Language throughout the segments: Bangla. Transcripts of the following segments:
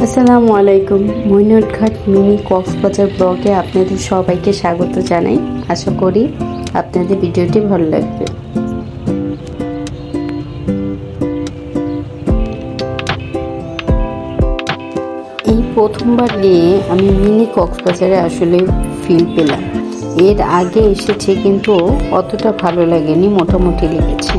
আসসালামু আলাইকুম। মইনুরঘাট মিনি কক্সবাজার ব্লগে আপনাদের সবাইকে স্বাগত জানাই। আশা করি আপনাদের ভিডিওটি ভালো লাগবে। এই প্রথমবার গিয়ে আমি মিনি কক্সবাজারে আসলে ফিল পেলাম। এর আগে এসেছে কিন্তু অতটা ভালো লাগেনি, মোটামুটি লেগেছে।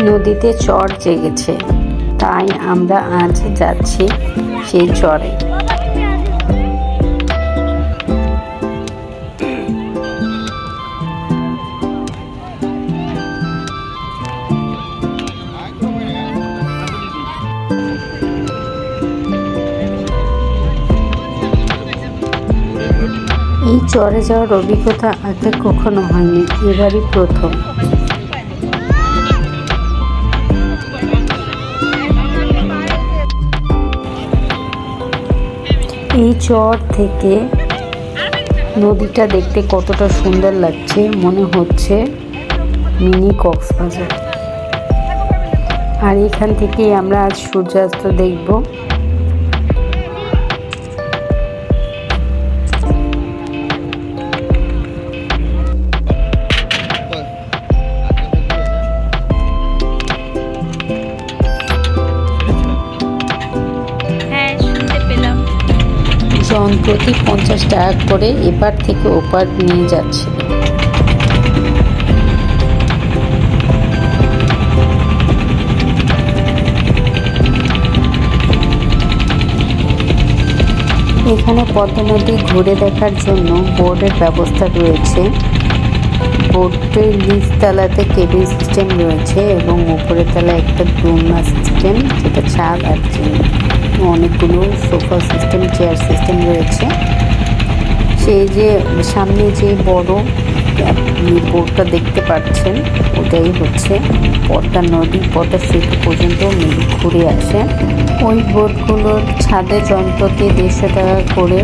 নদীতে চর জেগেছে, তাই আমরা আজ যাচ্ছি সেই চরে। এই চরে যাওয়ার অভিজ্ঞতা আগে কখনো হয়নি, এবারই প্রথম। এই চর থেকে নদীটা দেখতে কতটা সুন্দর লাগছে, মনে হচ্ছে মিনি কক্সবাজার। আর এখান থেকে আমরা আজ সূর্যাস্ত দেখব। জন প্রতি 50 টাকা করে এপার থেকে ওপার নিয়ে যাচ্ছে। এখানে পদ্মা নদী ঘুরে দেখার জন্য বোর্ডের ব্যবস্থা রয়েছে। বোর্ডের নিচ তলাতে কেবিল সিস্টেম রয়েছে এবং উপরের তলায় একটা দোলনা সিস্টেম, যেটা ছাদ আর অনেকগুলো সোফা সিস্টেম, চেয়ার সিস্টেম রয়েছে। সেই যে সামনে যে বড় বোর্ডটা দেখতে পাচ্ছেন, ওটাই হচ্ছে পদ্মা নদী, পদ্মা সেতু পর্যন্ত ঘুরে আসে। ওই বোটগুলোর ছাদে জনপ্রতি 150 টাকা করে।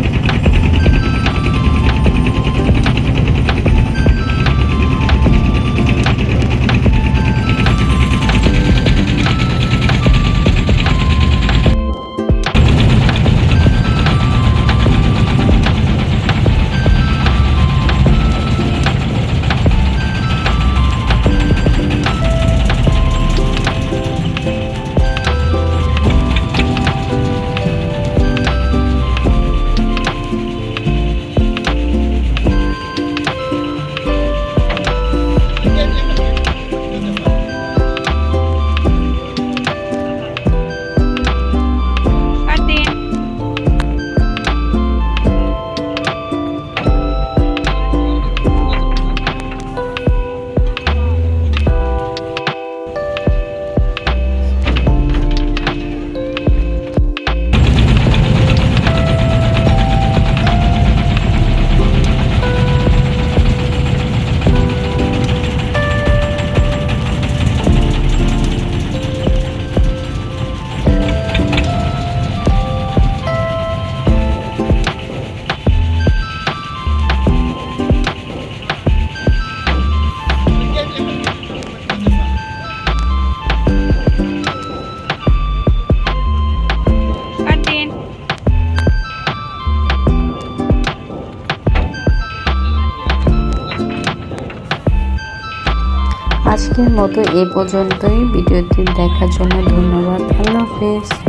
আজকের মতো এ পর্যন্তই। ভিডিওটি দেখার জন্য ধন্যবাদ। আল্লাহ হাফেজ।